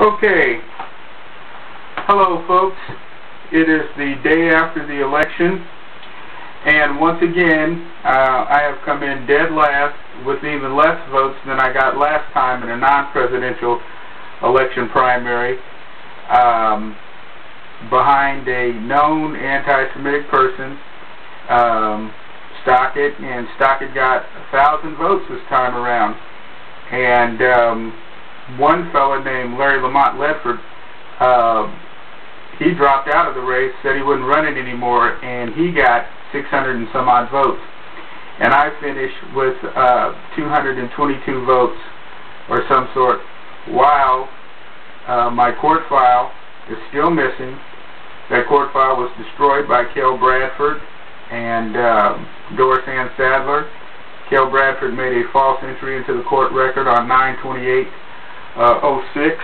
Okay, hello folks. It is the day after the election, and once again I have come in dead last with even less votes than I got last time in a non-presidential election primary, behind a known anti-Semitic person, Stockett, and Stockett got 1,000 votes this time around. And one fellow named Larry Lamont Ledford, he dropped out of the race, said he wouldn't run it anymore, and he got 600 and some odd votes. And I finished with 222 votes or some sort, while my court file is still missing. That court file was destroyed by Cale Bradford and Doris Ann Sadler. Cale Bradford made a false entry into the court record on 9/28/06,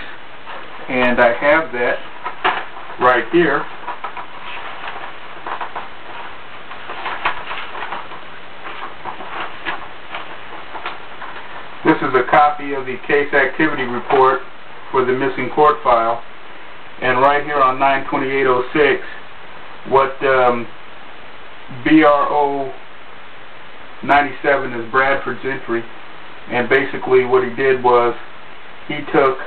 and I have that right here. This is a copy of the case activity report for the missing court file, and right here on 9/28/06, what BRO 97 is Bradford's entry, and basically what he did was he took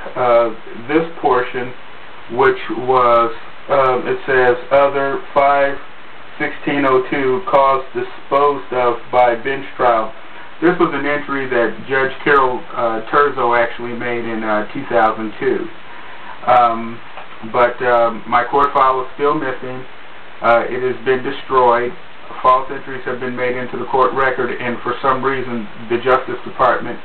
this portion, which was, it says, other 5/16/02 cause disposed of by bench trial. This was an entry that Judge Carol Terzo actually made in 2002. But my court file is still missing. It has been destroyed. False entries have been made into the court record, and for some reason the Justice Department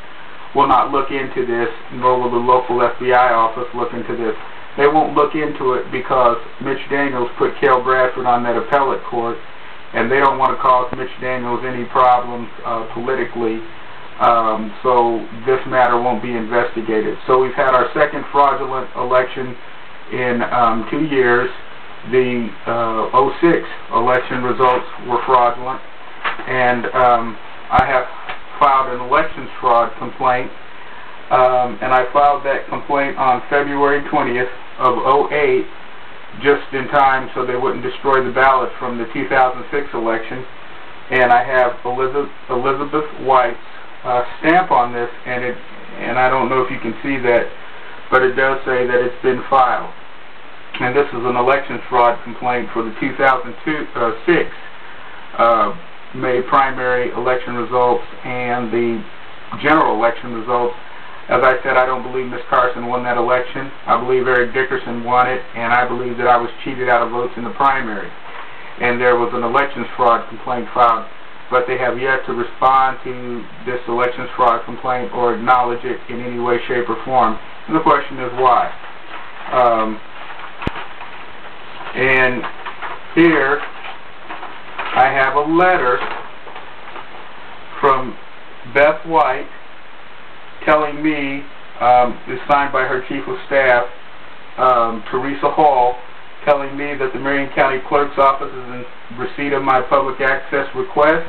will not look into this, nor will the local FBI office look into this. They won't look into it because Mitch Daniels put Cale Bradford on that appellate court, and they don't want to cause Mitch Daniels any problems politically, so this matter won't be investigated. So we've had our second fraudulent election in 2 years. The 06 election results were fraudulent, and I have filed an elections fraud complaint, and I filed that complaint on February 20th of 08, just in time so they wouldn't destroy the ballot from the 2006 election. And I have Elizabeth White's stamp on this, and I don't know if you can see that, but it does say that it's been filed. And this is an elections fraud complaint for the 2006 May primary election results and the general election results. As I said, I don't believe Ms. Carson won that election. I believe Eric Dickerson won it, and I believe that I was cheated out of votes in the primary. And there was an elections fraud complaint filed, but they have yet to respond to this elections fraud complaint or acknowledge it in any way, shape, or form. And the question is why? And here I have a letter from Beth White telling me, is signed by her chief of staff, Teresa Hall, telling me that the Marion County Clerk's Office is in receipt of my public access request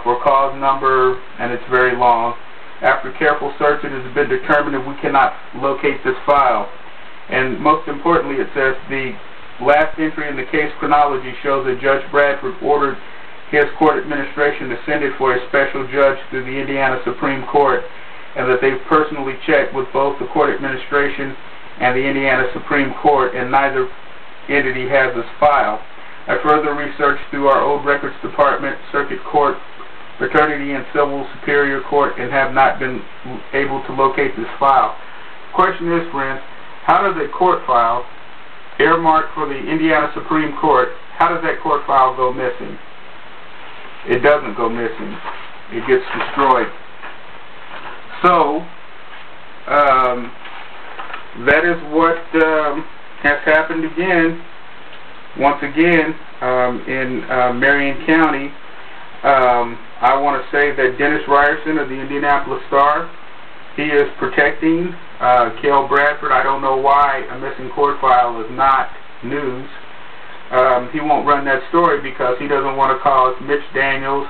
for cause number, and it's very long. After careful search, it has been determined that we cannot locate this file. And most importantly, it says the last entry in the case chronology shows that Judge Bradford ordered his court administration to send it for a special judge through the Indiana Supreme Court, and that they've personally checked with both the court administration and the Indiana Supreme Court, and neither entity has this file. I further researched through our old records department, circuit court, fraternity, and civil superior court, and have not been able to locate this file. The question is, friends, how does a court file earmarked for the Indiana Supreme Court, how does that court file go missing? It doesn't go missing. It gets destroyed. So, that is what has happened again, once again, in Marion County. I want to say that Dennis Ryerson of the Indianapolis Star, he is protecting Cale Bradford. I don't know why a missing court file is not news. He won't run that story because he doesn't want to cause Mitch Daniels,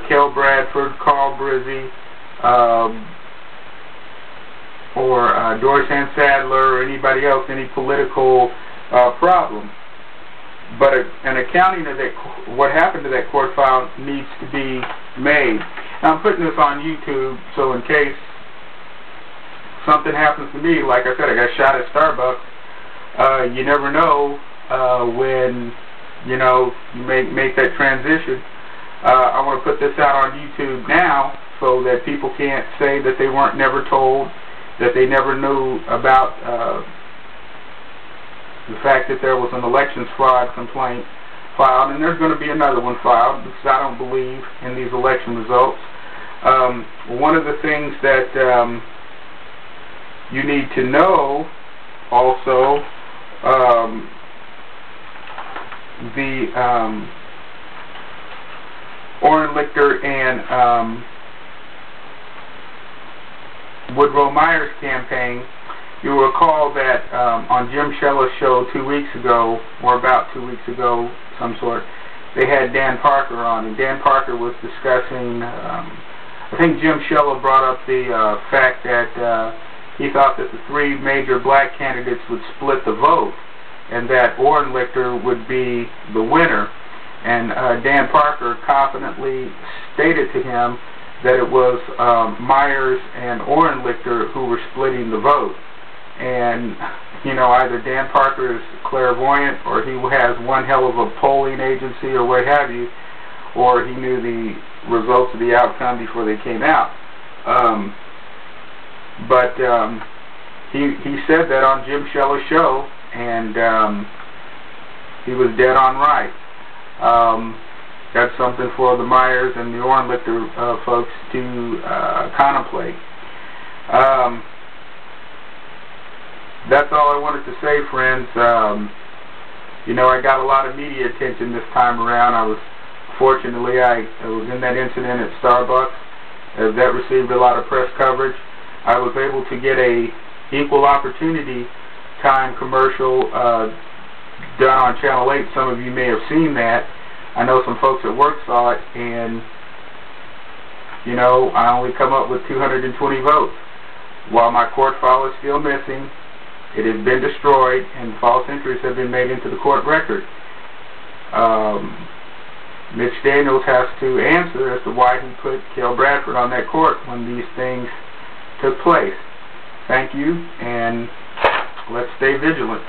Cale Bradford, Carl Brizzi, or Doris Ann Sadler or anybody else any political problem. But an accounting of that, what happened to that court file, needs to be made. Now, I'm putting this on YouTube, so in case something happens to me, like I said, I got shot at Starbucks. You never know when you make that transition. I want to put this out on YouTube now, so that people can't say that they weren't never told, that they never knew about the fact that there was an elections fraud complaint filed, and there's going to be another one filed, because I don't believe in these election results. One of the things that you need to know also, the Orrin Lichter and Woodrow Myers campaign. You'll recall that on Jim Shella's show 2 weeks ago, or about 2 weeks ago, some sort, they had Dan Parker on, and Dan Parker was discussing, I think Jim Shella brought up the fact that he thought that the three major black candidates would split the vote, and that Orrin Lichter would be the winner. And Dan Parker confidently stated to him that it was Myers and Orrin Lichter who were splitting the vote. And, either Dan Parker is clairvoyant, or he has one hell of a polling agency, or what have you, or he knew the results of the outcome before they came out. But he said that on Jim Shella's show, and he was dead on right. That's something for the Myers and the Orrin Lichter folks to contemplate. That's all I wanted to say, friends. I got a lot of media attention this time around. Fortunately, I was in that incident at Starbucks. That received a lot of press coverage. I was able to get a equal opportunity time commercial done on Channel 8. Some of you may have seen that. I know some folks at work saw it, and I only come up with 220 votes. While my court file is still missing, it has been destroyed, and false entries have been made into the court record. Mitch Daniels has to answer as to why he put Kel Bradford on that court when these things took place. Thank you, and let's stay vigilant.